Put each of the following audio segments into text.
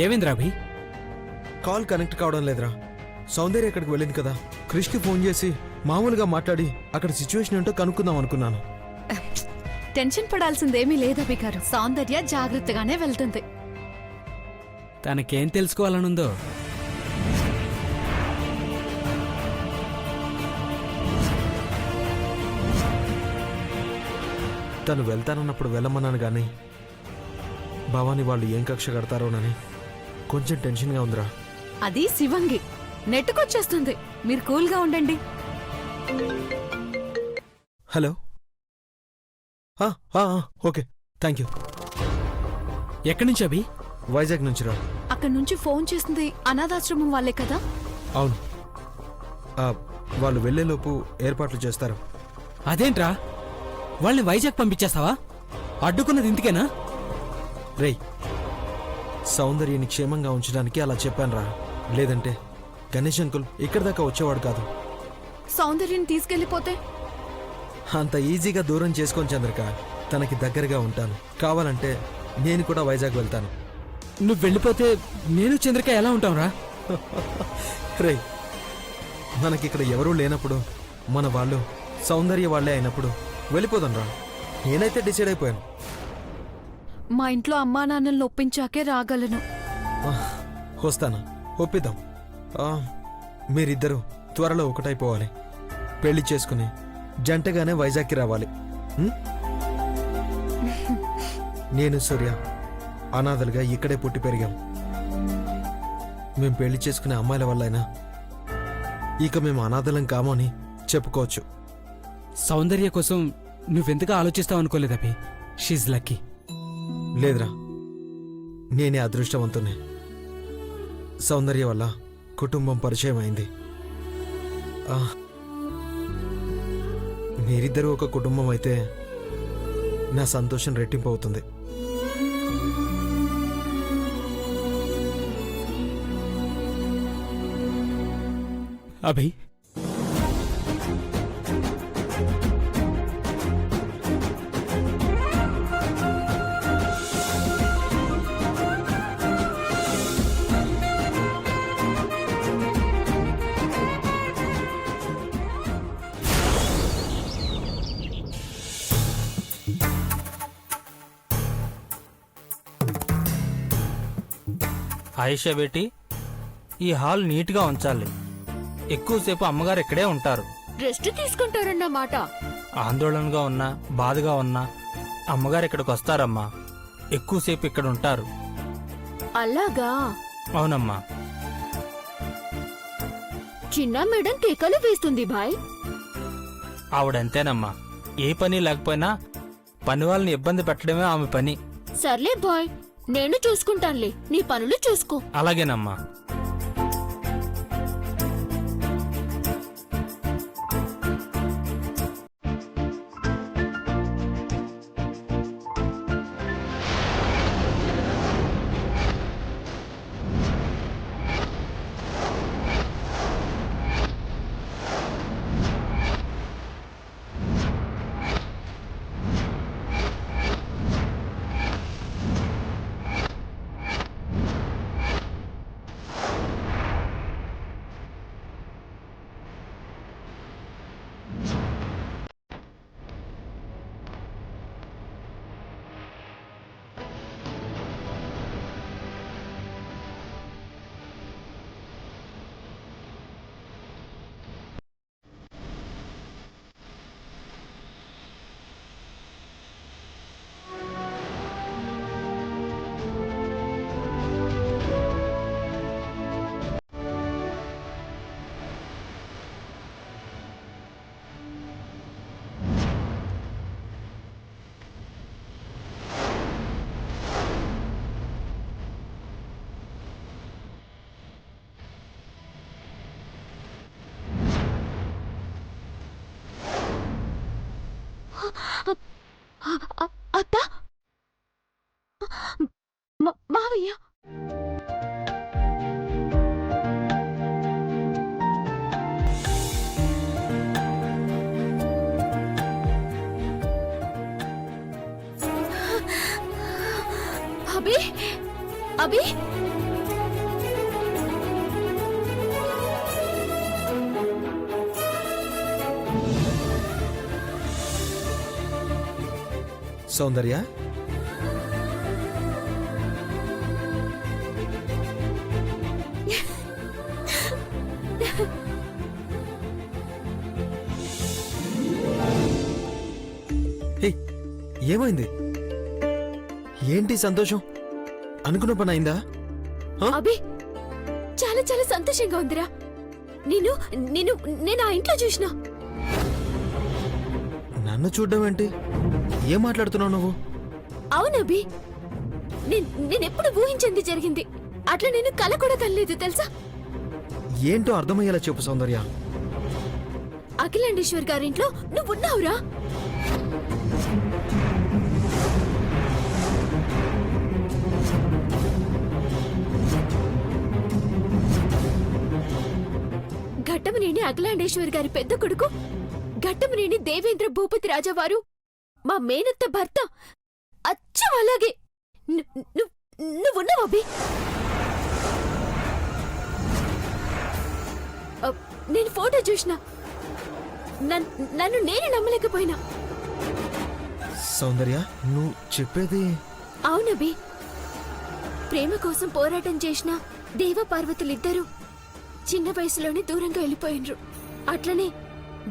ఏమైందిరా అభి? Call connect కావడం లేదురా. సౌందర్య ఎక్కడికి వెళ్ళింది కదా, క్రిష్కి ఫోన్ చేసి మామూలుగా మాట్లాడి అక్కడ సిచ్యువేషన్ ఏంటో కనుక్కుందాం అనుకున్నాను. టెన్షన్ పడాల్సిందేమీ లేదు అభి గారు. సౌందర్య జాగ్రత్తగానే వెళ్తుంది. తనకేం తెలుసుకోవాలనుందో? తను వెళ్తానన్నప్పుడు వెళ్ళమన్నాను గాని భవాని వాళ్ళు ఏం కక్ష కడతారోనని కొంచెం టెన్షన్గా ఉందిరా. అది శివంగి నెట్టుకొచ్చేస్తుంది. మీరు కూల్గా ఉండండి. హలో. Okay, thank you. ఎక్కడి నుంచి అభి? వైజాగ్ నుంచిరా. అక్కడి నుంచి ఫోన్ చేసింది అనాథాశ్రమం వాళ్ళే కదా? అవును. వాళ్ళు వెళ్లేలోపు ఏర్పాట్లు చేస్తారు. అదేంట్రా, వాళ్ళని వైజాగ్ పంపించేస్తావా? అడ్డుకున్నది ఇందుకేనా? రేయ్, సౌందర్యని క్షేమంగా ఉంచడానికి అలా చెప్పానురా. లేదంటే గణేష్ అంకుల్ ఇక్కడి దాకా వచ్చేవాడు కాదు. సౌందర్యని తీసుకెళ్లిపోతే? అంత ఈజీగా దూరం చేసుకొని చంద్రిక, తనకి దగ్గరగా ఉంటాను. కావాలంటే నేను కూడా వైజాగ్ వెళ్తాను. నువ్వు వెళ్ళిపోతే నేను చంద్రిక ఎలా ఉంటావురా? రేయ్, మనకిక్కడ ఎవరూ లేనప్పుడు, మన వాళ్ళు సౌందర్య వాళ్ళే అయినప్పుడు వెళ్ళిపోదాం రా. నేనైతే డిసైడ్ అయిపోయాను. మా ఇంట్లో అమ్మా నాన్నల్ని ఒప్పించాకే రాగలను. వస్తాను, ఒప్పిద్దాం. మీరిద్దరూ త్వరలో ఒకటైపోవాలి. పెళ్లి చేసుకుని జంటగానే వైజాగ్కి రావాలి. నేను సూర్య అనాథలుగా ఇక్కడే పుట్టి పెరిగాం. మేం పెళ్లి చేసుకునే అమ్మాయిల వల్లైనా ఇక మేము అనాథలం కామో అని చెప్పుకోవచ్చు. సౌందర్య కోసం నువ్వెంతగా ఆలోచిస్తావు అనుకోలేదభి. She's lucky. లేదురా, నేనే అదృష్టవంతునే. సౌందర్య వల్ల కుటుంబం పరిచయం అయింది. మీరిద్దరూ ఒక కుటుంబం అయితే నా సంతోషం రెట్టింపు అవుతుంది. అభి, ఆయిషా బేటీ, ఈ హాల్ నీట్గా ఉంచాలి. ఎక్కువసేపు అమ్మగారు ఇక్కడే ఉంటారు. రెస్ట్ తీసుకుంటారన్నమాట. ఆందోళనగా ఉన్నా బాధగా ఉన్నా అమ్మగారు ఇక్కడికి వస్తారమ్మా. ఎక్కువసేపు ఇక్కడ ఉంటారు. అలాగా? అవునమ్మా. చిన్న మేడం కేకలు వేస్తుంది భాయ్. ఆవిడంతేనమ్మా. ఏ పని లేకపోయినా పని వాళ్ళని ఇబ్బంది పెట్టడమే ఆమె పని. సర్లే బాయ్, నేను చూసుకుంటానులే. నీ పనులు చూసుకో. అలాగేనమ్మా. అత్త, మావయ్య. అభి, అభి. సౌందర్య హే, ఏమైంది? ఏంటి సంతోషం? అనుకున్న పని అయిందా? అభి చాలా చాలా సంతోషంగా ఉందిరా. నేను నేను నేను ఆ ఇంట్లో చూసినా. నన్ను చూడ్డం ఏంటి? ఏం మాట్లాడుతున్నావు నువ్వు? అవునభి, నేనెప్పుడు ఊహించింది జరిగింది. అట్లా నేను కల కూడా కనలేదు తెలుసా. ఏంటో అర్థమయ్యేలా చెప్పు సౌందర్య. అఖిలాండేశ్వర్ గారింట్లో నువ్వున్నావురా. ఘట్టమనేని అఖిలాండేశ్వర్ గారి పెద్ద కొడుకు ఘట్టమనేని దేవేంద్ర భూపతి రాజావారు మా మేనత్త భర్త. అచ్చం అలాగే నువ్వున్నావు అభి. నేను ఫోటో చూసిన నన్ను నేను నమ్మలేకపోయినా. సౌందర్య నువ్వు చెప్పేది? అవునభి, ప్రేమ కోసం పోరాటం చేసిన దేవ పార్వతులిద్దరూ చిన్న వయసులోనే దూరంగా వెళ్ళిపోయినరు. అట్లనే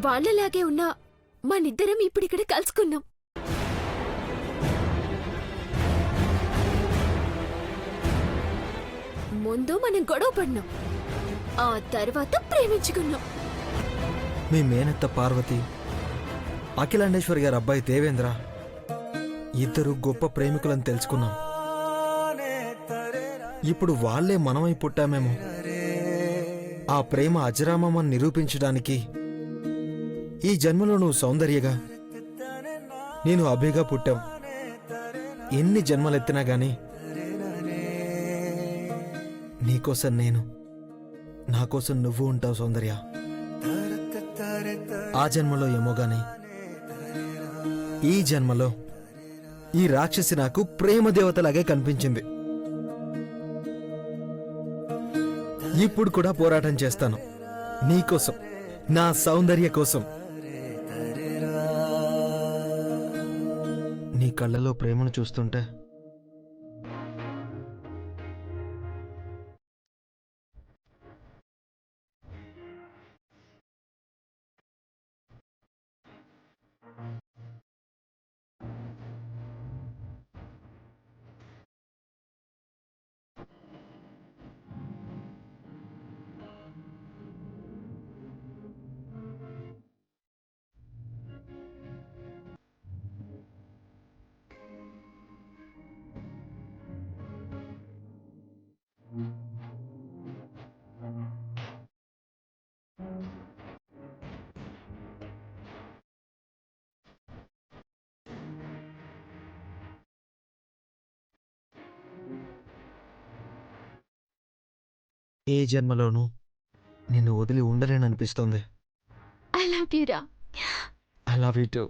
వాళ్ళలాగే ఉన్న మనిద్దరం ఇప్పుడిక్కడ కలుసుకున్నాం. ముందు మనం గొడవ పడినాం, ఆ తర్వాత ప్రేమించుకున్నాం. మీ మేనత్త పార్వతి, అఖిలాండేశ్వరి గారి అబ్బాయి దేవేంద్ర ఇద్దరు గొప్ప ప్రేమికులని తెలుసుకున్నాం. ఇప్పుడు వాళ్లే మనమై పుట్టామేమో. ఆ ప్రేమ అజరామమని నిరూపించడానికి ఈ జన్మలో నువ్వు సౌందర్యగా, నేను అభిగా పుట్టాం. ఎన్ని జన్మలెత్తినా గాని నీకోసం నేను, నా కోసం నువ్వు ఉంటావు సౌందర్య. ఆ జన్మలో ఏమో గాని ఈ జన్మలో ఈ రాక్షసి నాకు ప్రేమ దేవతలాగే కనిపించింది. ఇప్పుడు కూడా పోరాటం చేస్తాను నీకోసం, నా సౌందర్య కోసం. నీ కళ్ళలో ప్రేమను చూస్తుంటే ఏ జన్మలోనూ నిన్ను వదిలి ఉండలేననిపిస్తోంది. ఐ లవ్ యూ రా. I love you two.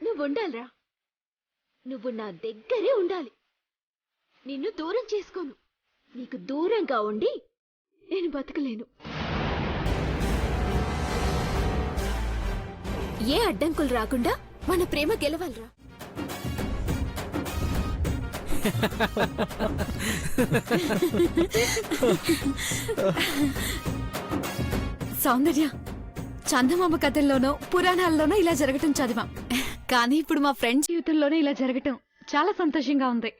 నువ్వు ఉండాలిరా. నువ్వు నా దగ్గరే ఉండాలి. నిన్ను దూరం చేసుకోను. నీకు దూరంగా ఉండి నేను బతకలేను. ఏ అడ్డంకులు రాకుండా మన ప్రేమ గెలవాలిరా. సౌందర్య, చందమామ కథల్లోనో పురాణాల్లోనో ఇలా జరగటం చదివాం, కానీ ఇప్పుడు మా ఫ్రెండ్ జీవితంలోనే ఇలా జరగటం చాలా సంతోషంగా ఉంది.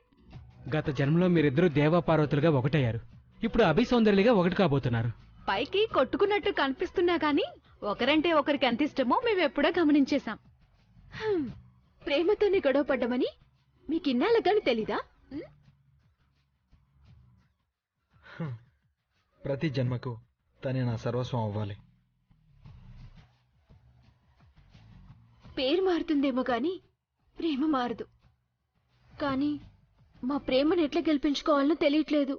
గత జన్మలో మీరిద్దరూ దేవపార్వతులుగా ఒకటయ్యారు. ఇప్పుడు అభి సౌందర్యలుగా ఒకటి కాబోతున్నారు. పైకి కొట్టుకున్నట్టు కనిపిస్తున్నా గానీ ఒకరంటే ఒకరికి ఎంత ఇష్టమో మేమెప్పుడో గమనించేశాం. ప్రేమతోనే గొడవ పడ్డమని మీకిన్నాళ్ళగాని తెలీదా? ప్రతి జన్మకు తనే నా సర్వస్వం అవ్వాలి. పేరు మారుతుందేమో గాని ప్రేమ మారదు. కానీ మా ప్రేమను ఎట్లా గెలిపించుకోవాలనో తెలియట్లేదు.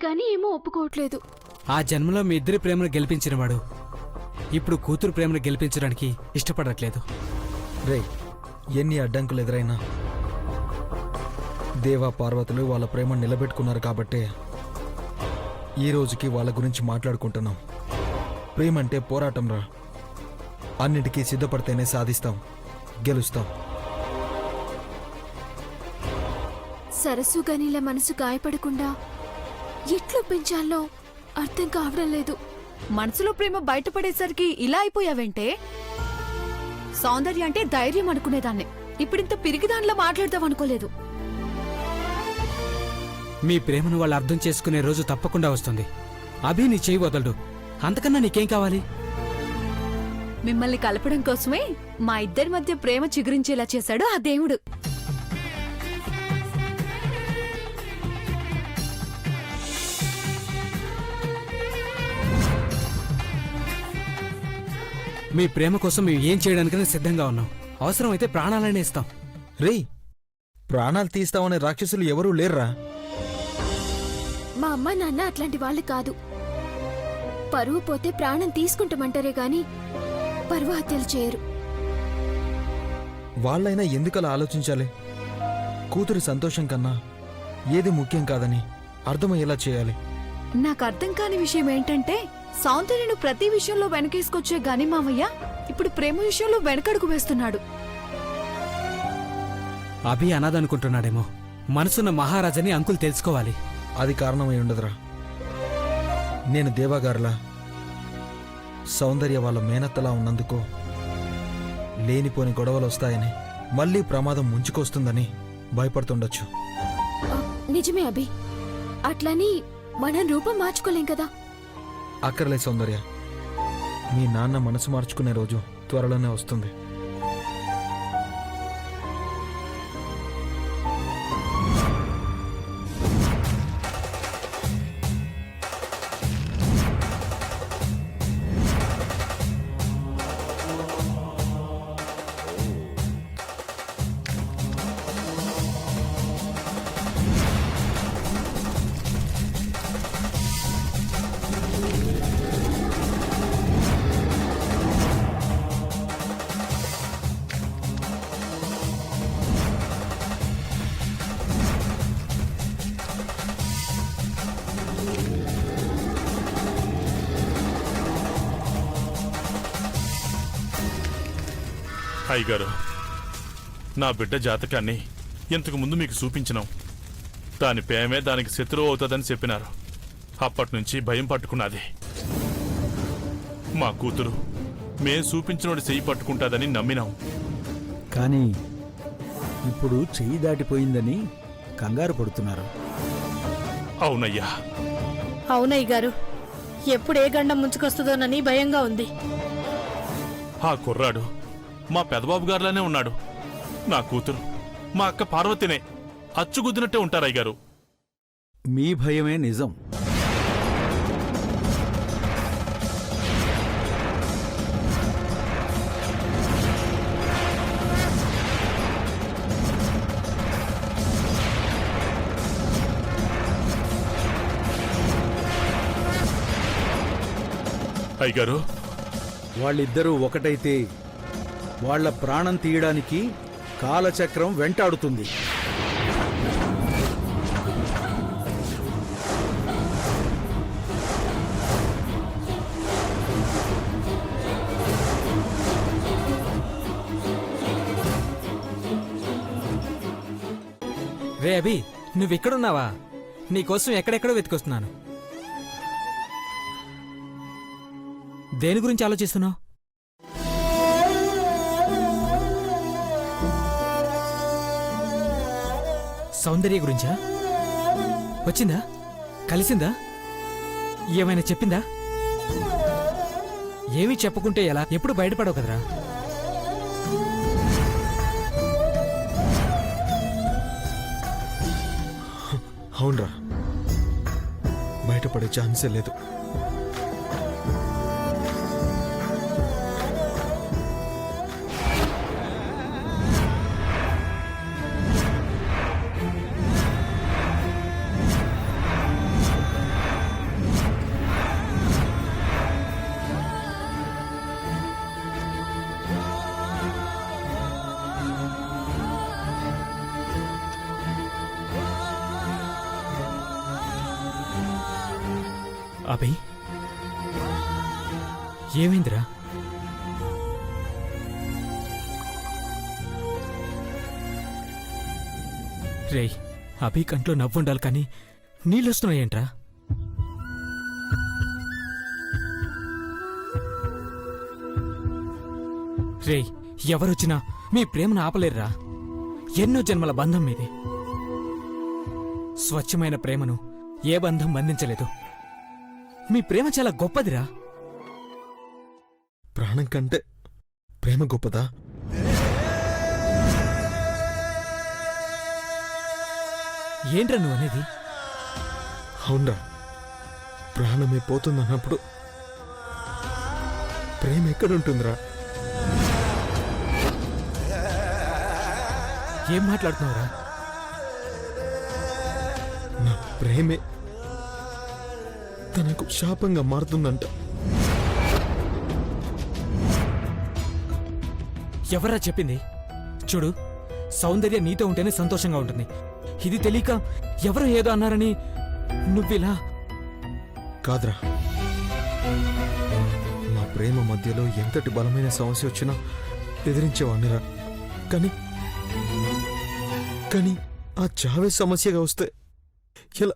గని ఏమో ఒప్పుకోవట్లేదు. ఆ జన్మలో మీ ఇద్దరి ప్రేమను గెలిపించినవాడు ఇప్పుడు కూతురు ప్రేమను గెలిపించడానికి ఇష్టపడట్లేదు. రే, ఎన్ని అడ్డంకులు ఎదురైనా దేవా పార్వతులు వాళ్ళ ప్రేమను నిలబెట్టుకున్నారు కాబట్టే ఈ రోజుకి వాళ్ళ గురించి మాట్లాడుకుంటున్నాం. ప్రేమ అంటే పోరాటం రా. అన్నిటికీ సిద్ధపడితేనే సాధిస్తాం, గెలుస్తాం. సరస్సు గనిల మనసు గాయపడకుండా ఎట్లా పెంచాలో అర్థం కావడం లేదు. మనసులో ప్రేమ బయటపడేసరికి ఇలా అయిపోయావంటే? సౌందర్య అంటే ధైర్యం అనుకునేదాన్ని, ఇప్పుడింత పిరిగిదానిలో మాట్లాడదాం అనుకోలేదు. మీ ప్రేమను వాళ్ళు అర్థం చేసుకునే రోజు తప్పకుండా వస్తుంది. అభి నీ చేయి వదలడు. అంతకన్నా నీకేం కావాలి? మిమ్మల్ని కలపడం కోసమే మా ఇద్దరి మధ్య ప్రేమ చిగురించేలా చేశాడు ఆ దేవుడు. మీ ప్రేమ కోసం మేము ఏం చేయడానికైనా సిద్ధంగా ఉన్నాం. అవసరమైతే ప్రాణాలనే ఇస్తాం. రే, ప్రాణాలు తీస్తామనే రాక్షసులు ఎవరూ లేర్రా. మా అమ్మ నాన్న అట్లాంటి వాళ్ళు కాదు. పరువు పోతే ప్రాణం తీసుకుంటామంటారే గాని పరువు హత్యలు చేయరు. వాళ్ళైనా ఎందుకలా ఆలోచించాలి? కూతురి సంతోషం కన్నా ఏది ముఖ్యం కాదని అర్థమయ్యేలా చేయాలి. నాకు అర్థం కాని విషయం ఏంటంటే, సౌందర్యను ప్రతి విషయంలో వెనకేసుకొచ్చే గాని మామయ్య ఇప్పుడు ప్రేమ విషయంలో వెనకడుగు వేస్తున్నాడు. అభి అనాథనుకుంటున్నాడేమో. మనసున్న మహారాజని అంకుల్ తెలుసుకోవాలి. అది కారణమై ఉండదురా. నేను దేవాగారులా సౌందర్య వాళ్ళ మేనత్తలా ఉన్నందుకు లేనిపోని గొడవలు వస్తాయని, మళ్లీ ప్రమాదం ముంచుకొస్తుందని భయపడుతుండొచ్చు. నిజమే అభి. అట్లని మనం రూపం మార్చుకోలేం కదా. అక్కర్లే సౌందర్య, మీ నాన్న మనసు మార్చుకునే రోజు త్వరలోనే వస్తుంది. అయ్యగారు, నా బిడ్డ జాతకాన్ని ఇంతకు ముందు మీకు చూపించినాం. దాని ప్రేమే దానికి శత్రువు అవుతుందని చెప్పినారు. అప్పటినుంచి భయం పట్టుకున్నది. మా కూతురు మేం చూపించినోడి చెయ్యి పట్టుకుంటాదని నమ్మినాం. కానీ ఇప్పుడు చెయ్యి దాటిపోయిందని కంగారు పడుతున్నారు. అవునయ్యా. అవునయ్య గారు, ఎప్పుడు ఏ గండం ముంచుకొస్తుందోనని భయంగా ఉంది. ఆ కుర్రాడు మా పెదబాబు గారిలానే ఉన్నాడు. నా కూతురు మా అక్క పార్వతినే అచ్చుగుద్దినట్టే ఉంటారు అయ్యగారు. మీ భయమే నిజం. అయ్యగారు, వాళ్ళిద్దరూ ఒకటైతే వాళ్ళ ప్రాణం తీయడానికి కాలచక్రం వెంటాడుతుంది. రే అభి, నువ్విక్కడున్నావా? నీకోసం ఎక్కడెక్కడో వెతికొస్తున్నాను. దేని గురించి ఆలోచిస్తున్నావు? సౌందర్య గురించా? వచ్చిందా? కలిసిందా? ఏమైనా చెప్పిందా? ఏమీ చెప్పుకుంటే ఎలా? ఎప్పుడు బయటపడవు కదరా. అవునరా, బయటపడే ఛాన్సే లేదు. అభయ్, ఏమైందిరా? రేయ్, అభి కంట్లో నవ్వుండాలి కానీ నీళ్ళొస్తున్నాయేంట్రా? రేయ్, ఎవరొచ్చినా మీ ప్రేమను ఆపలేరురా. ఎన్నో జన్మల బంధం మీది. స్వచ్ఛమైన ప్రేమను ఏ బంధం బంధించలేదు. మీ ప్రేమ చాలా గొప్పదిరా. ప్రాణం కంటే ప్రేమ గొప్పదా? ఏంట్రా నువ్వు అనేది? అవునరా, ప్రాణమే పోతుందన్నప్పుడు ప్రేమ ఎక్కడుంటుందిరా? ఏం మాట్లాడుతున్నావురా? నా ప్రేమే తనకు శాపంగా మారుతుందంట. ఎవరా చెప్పింది? చూడు, సౌందర్య నీతో ఉంటేనే సంతోషంగా ఉంటుంది. ఇది తెలియక ఎవరో ఏదో అన్నారని నువ్విలా. కాదురా, మా ప్రేమ మధ్యలో ఎంతటి బలమైన సమస్య వచ్చినా ఎదిరించేవాణ్ణిరా. కానీ కానీ ఆ చావే సమస్యగా వస్తే ఎలా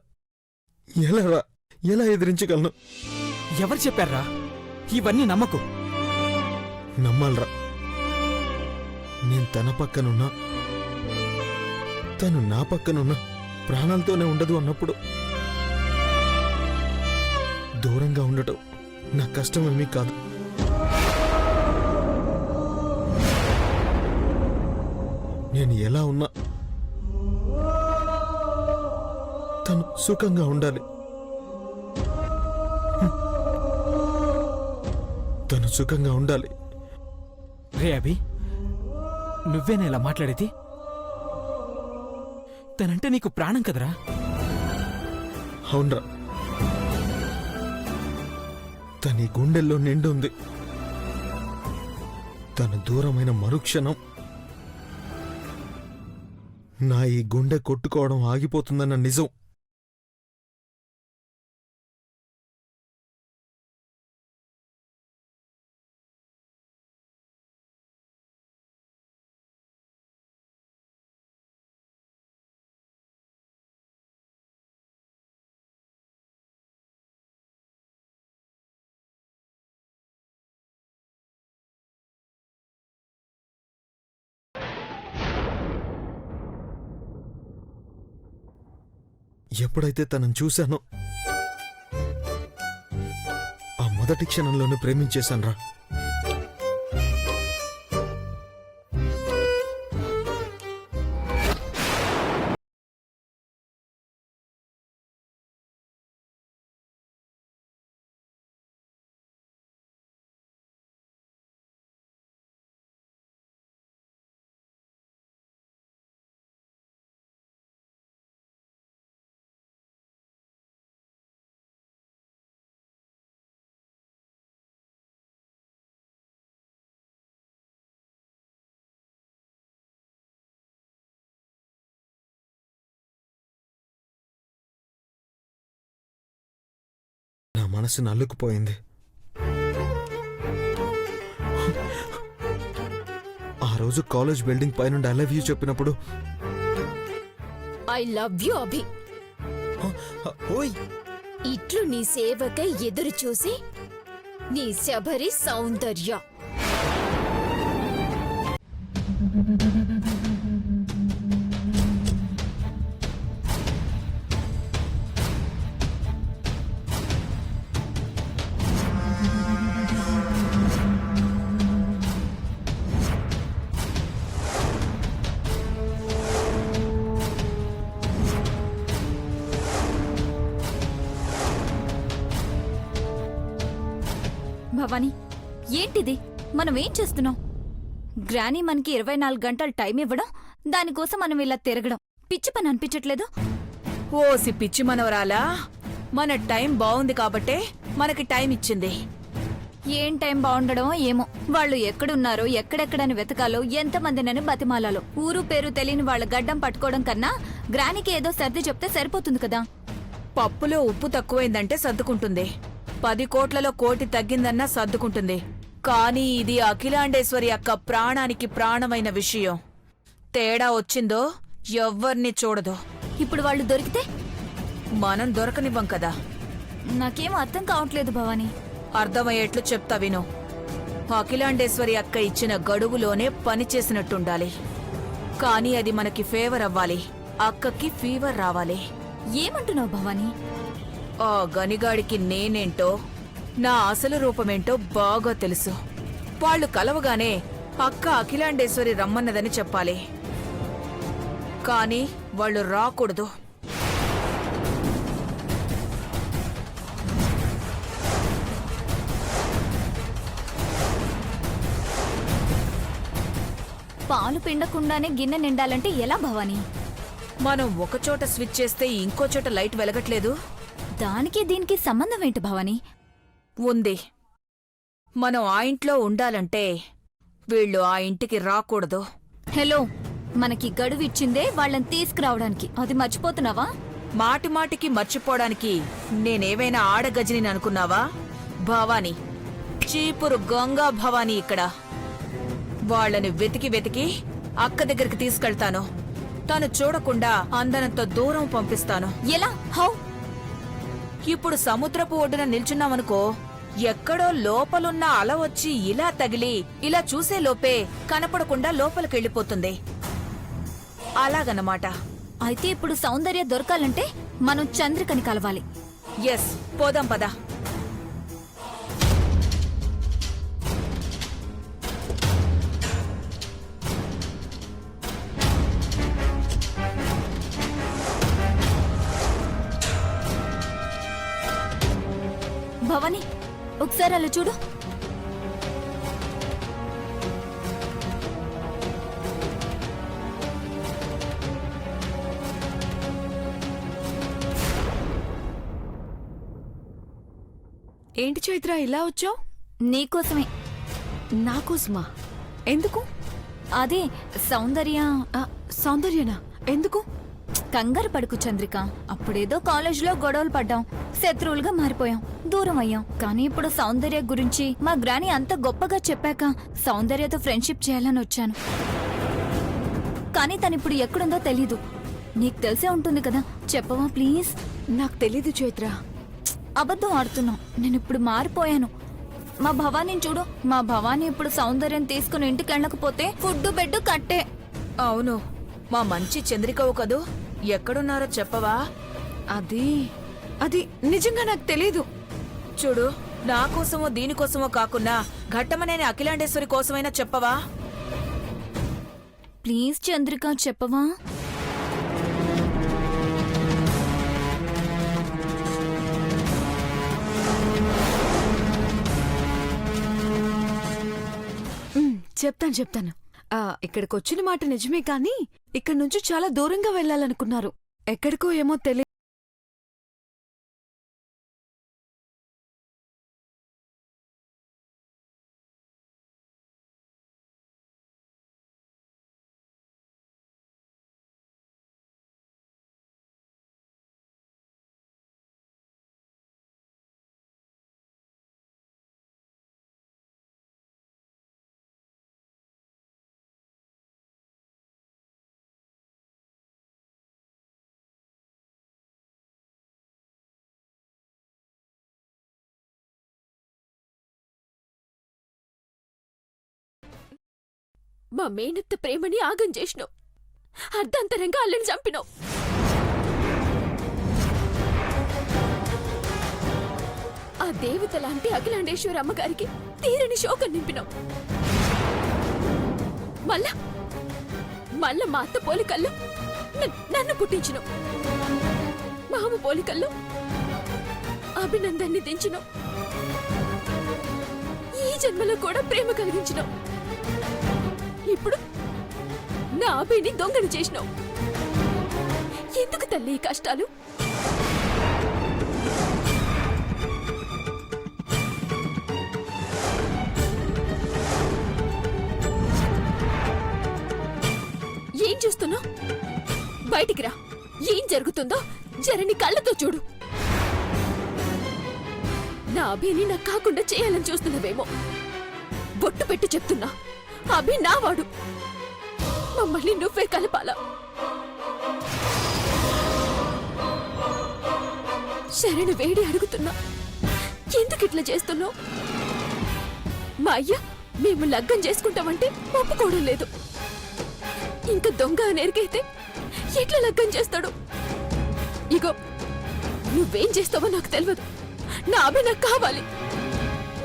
ఎలా ఎలా ఎదిరించగలను? ఎవరు చెప్పారా? ఇవన్నీ నమ్మకు. నమ్మాలరా. నేను తన పక్కనున్నా, తను నా పక్కనున్నా ప్రాణాలతోనే ఉండదు అన్నప్పుడు దూరంగా ఉండటం నా కష్టమేమీ కాదు. నేను ఎలా ఉన్నా తను సుఖంగా ఉండాలి. తను సుఖంగా ఉండాలి. రే అభి, నువ్వేనా ఇలా మాట్లాడేది? తనంటే నీకు ప్రాణం కదరా. అవునరా, తన గుండెల్లో నిండుంది. తన దూరమైన మరుక్షణం నా ఈ గుండె కొట్టుకోవడం ఆగిపోతుందన్న నిజం. ఎప్పుడైతే తనను చూశానో ఆ మొదటి క్షణంలోనే ప్రేమించేశాన్రా. నా మనసు నల్లుకుపోయింది. ఆ రోజు కాలేజ్ బిల్డింగ్ పైనుండి ఐ లవ్ యూ చెప్పినప్పుడు ఐ లవ్ యు అభి. ఓయ్, ఇట్లు నీ సేవకై ఎదురు చూసి నీ శబరి సౌందర్య. భవానీ ఏంటిది? మనం ఏం చేస్తున్నాం? గ్రానీ మనకి 24 గంటలు టైం ఇవ్వడం, దానికోసం మనం ఇలా తిరగడం పిచ్చి పని అనిపించట్లేదు? ఓసి పిచ్చి మనవరాలా, మన టైం బాగుంది కాబట్టే మనకి టైం ఇచ్చింది. ఏం టైం బాగుండడమో ఏమో. వాళ్ళు ఎక్కడున్నారో ఎక్కడెక్కడని వెతకాలో ఎంతమందినని బతిమాలాలో. ఊరు పేరు తెలియని వాళ్ళ గడ్డం పట్టుకోవడం కన్నా గ్రానీకి ఏదో సర్ది చెప్తే సరిపోతుంది కదా. పప్పులో ఉప్పు తక్కువైందంటే సర్దుకుంటుంది, 10 కోట్లలో కోటి తగ్గిందన్నా సర్దుకుంటుంది. కానీ ఇది అఖిలాండేశ్వరి అక్క ప్రాణానికి ప్రాణమైన విషయం. తేడా వచ్చిందో ఎవ్వర్ని చూడదు. ఇప్పుడు వాళ్ళు దొరికితే మనం దొరకనివ్వం కదా. నాకేం అర్థం కావట్లేదు భవానీ. అర్థమయ్యేట్లు చెప్తా విను. అఖిలాండేశ్వరి అక్క ఇచ్చిన గడువులోనే పనిచేసినట్టుండాలి. కానీ అది మనకి ఫేవర్ అవ్వాలి, అక్కకి ఫీవర్ రావాలి. ఏమంటున్నావు భవానీ? ఆ గనిగాడికి నేనేంటో, నా అసలు రూపమేంటో బాగా తెలుసు. వాళ్ళు కలవగానే అక్క అఖిలాండేశ్వరి రమ్మన్నదని చెప్పాలి. కానీ వాళ్ళు రాకూడదు. పాలు పిండకుండానే గిన్నె నిండాలంటే ఎలా భవానీ? మనం ఒకచోట స్విచ్ చేస్తే ఇంకో చోట లైట్ వెలగట్లేదు. దానికి దీనికి సంబంధం ఏంటి భవానీ? ఉంది. మనం ఆ ఇంట్లో ఉండాలంటే వీళ్ళు ఆ ఇంటికి రాకూడదు. హలో, మనకి గడువు ఇచ్చిందే వాళ్ళని తీసుకురావడానికి. అది మర్చిపోతున్నావా? మాటి మాటికి మర్చిపోవడానికి నేనేవైనా ఆడగజిని అనుకున్నావా? భవానీ, చీపురు గంగా భవానీ ఇక్కడ. వాళ్ళని వెతికి వెతికి అక్క దగ్గరికి తీసుకెళ్తాను. తను చూడకుండా అందనంత దూరం పంపిస్తాను. ఎలా? హౌ? ఇప్పుడు సముద్రపు ఒడ్డున నిల్చున్నామనుకో, ఎక్కడో లోపలున్న అల వచ్చి ఇలా తగిలి ఇలా చూసే లోపే కనపడకుండా లోపలికెళ్ళిపోతుంది. అలాగన్నమాట. అయితే ఇప్పుడు సౌందర్య దొరకాలంటే మనం చంద్రికని కలవాలి. ఎస్, పోదాం పద. భవానీ, ఒకసారి అలా చూడు. ఏంటి చైత్ర ఇలా వచ్చావు? నీకోసమే. నాకోసమా? ఎందుకు? అదే సౌందర్య. సౌందర్యనా? ఎందుకు? కంగారు పడుకు చంద్రిక. అప్పుడేదో కాలేజీలో గొడవలు పడ్డాం, శత్రువులుగా మారిపోయాం, దూరం అయ్యాం. కానీ ఇప్పుడు సౌందర్య గురించి మా గ్రాని అంత గొప్పగా చెప్పాక సౌందర్యతో ఫ్రెండ్షిప్ చేయాలని వచ్చాను. కానీ తనిప్పుడు ఎక్కడుందో తెలీదు. నీకు తెలిసే ఉంటుంది కదా, చెప్పవా ప్లీజ్? నాకు తెలీదు చైత్ర. అబద్ధం ఆడుతున్నావు. నేనిప్పుడు మారిపోయాను. మా భవానీని చూడు. మా భవానీ ఇప్పుడు సౌందర్యం తీసుకుని ఇంటికి వెళ్ళకపోతే ఫుడ్ బెడ్ కట్టే. అవును, మా మంచి చంద్రికవు కదూ. ఎక్కడున్నారో చెప్పవా? అది నిజంగా నాకు తెలీదు. చూడు, నా కోసమో దీనికోసమో కాకున్నా ఘట్టమనేని అఖిలాండేశ్వరి కోసమైనా చెప్పవా? ప్లీజ్ చంద్రిక, చెప్పవా? చెప్తాను. ఇక్కడికి వచ్చిన మాట నిజమే, కానీ ఇక్కడి నుంచి చాలా దూరంగా వెళ్ళాలనుకున్నారు. ఎక్కడికో ఏమో తెలియదు. మా మేనత్త ప్రేమని ఆగం చేసినావు. అర్ధాంతరంగా అల్లని చంపినావు. ఆ దేవత లాంటి అఖిలాండేశ్వరి అమ్మగారికి తీరని శోకం నింపినావు. మళ్ళా మా అత్త పోలికల్లో నన్ను పుట్టించినావు. మామ పోలికల్లో అభినందన్ని దించినావు. జన్మలో కూడా ప్రేమ కలిగించినావు. ఇప్పుడు నా అభిని దొంగను చేసినావు. ఎందుకు తల్లి ఈ కష్టాలు? ఏం చూస్తున్నావు? బయటికి రా. ఏం జరుగుతుందో జరని కళ్ళతో చూడు. నా అభిని నాకు కాకుండా చేయాలని చూస్తున్నావేమో. బొట్టు పెట్టి చెప్తున్నా, అభి నావాడు. మమ్మల్ని నువ్వే కలపాలా? శరణు వేడి అడుగుతున్నా, ఎందుకు ఇట్లా చేస్తున్నావు? మా అయ్య మేము లగ్గం చేసుకుంటామంటే ఒప్పుకోవడం లేదు. ఇంకా దొంగ అనేరికైతే ఎట్లా లగ్గం చేస్తాడు? ఇగో, నువ్వేం చేస్తావో నాకు తెలియదు. నా అభి నాకు కావాలి.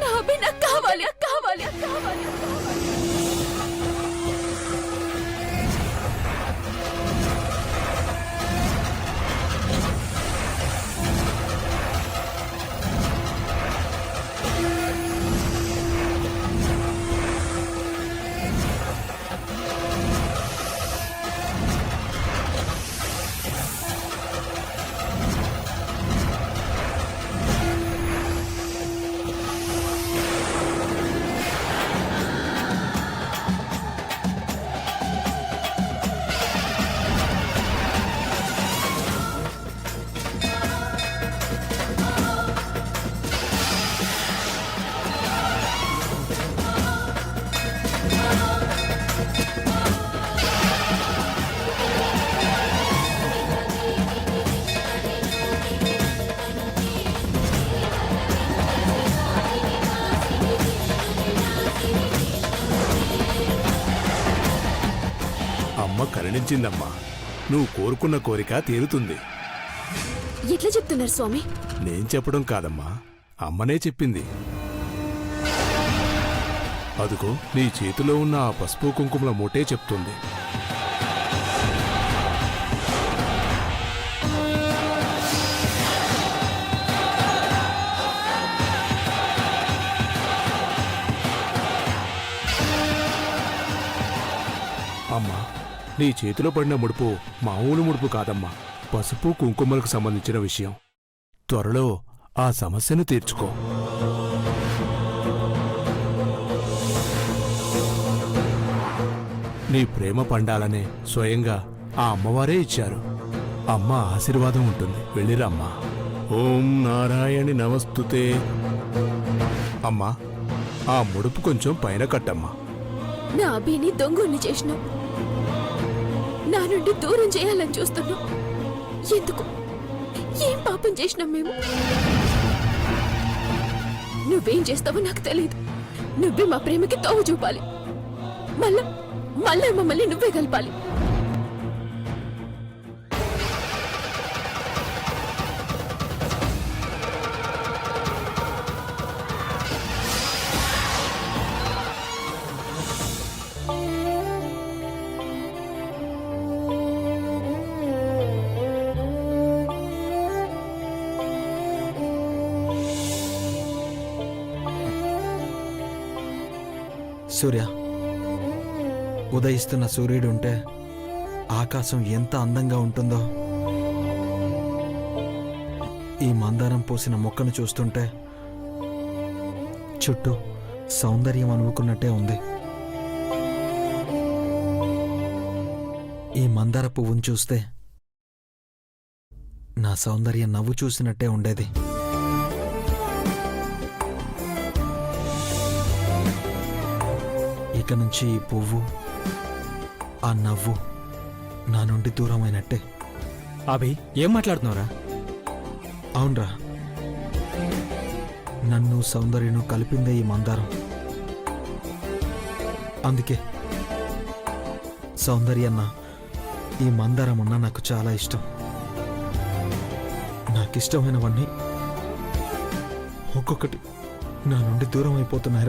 నా అభి నాకు కావాలి. కావాలి కావాలి. అమ్మ కరుణించిందమ్మా. నువ్వు కోరుకున్న కోరిక తీరుతుంది. ఎట్లా చెప్తున్నారు స్వామి? నేను చెప్పడం కాదమ్మా, అమ్మనే చెప్పింది. అదుగో నీ చేతిలో ఉన్న ఆ పసుపు కుంకుమల మూటే చెప్తుంది. అమ్మా, నీ చేతిలో పడిన ముడుపు మామూలు ముడుపు కాదమ్మా, పసుపు కుంకుమలకు సంబంధించిన విషయం. త్వరలో ఆ సమస్యను తీర్చుకో. నీ ప్రేమ పండాలనే స్వయంగా ఆ అమ్మవారే ఇచ్చారు. అమ్మ ఆశీర్వాదం ఉంటుంది. వెళ్ళిరమ్మా. ఓం నారాయణి నమస్తుతే. అమ్మా, ఆ ముడుపు కొంచెం పైన కట్టమ్మా. నా అభిని దొంగని చేసినావు. నా నుండి దూరం చేయాలని చూస్తున్నావు. ఎందుకు? ఏం పాపం చేసినాం మేము? నువ్వేం చేస్తావో నాకు తెలియదు. నువ్వే మా ప్రేమకి తోవ చూపాలి. మళ్ళా మమ్మల్ని నువ్వే కలపాలి. సూర్య, ఉదయిస్తున్న సూర్యుడు ఉంటే ఆకాశం ఎంత అందంగా ఉంటుందో. ఈ మందారం పూసిన మొక్కను చూస్తుంటే చుట్టూ సౌందర్యం అనుకున్నట్టే ఉంది. ఈ మందార పువ్వును చూస్తే నా సౌందర్యం నవ్వు చూసినట్టే ఉండేది. ఇక నుంచి ఈ పువ్వు, ఆ నవ్వు నా నుండి దూరమైనట్టే. అభి, ఏం మాట్లాడుతున్నావురా? అవునరా, నన్ను సౌందర్యను కలిపిందే ఈ మందారం. అందుకే సౌందర్యన్న, ఈ మందారం అన్న నాకు చాలా ఇష్టం. నాకిష్టమైనవన్నీ ఒక్కొక్కటి నా నుండి దూరం అయిపోతున్నాయిరా.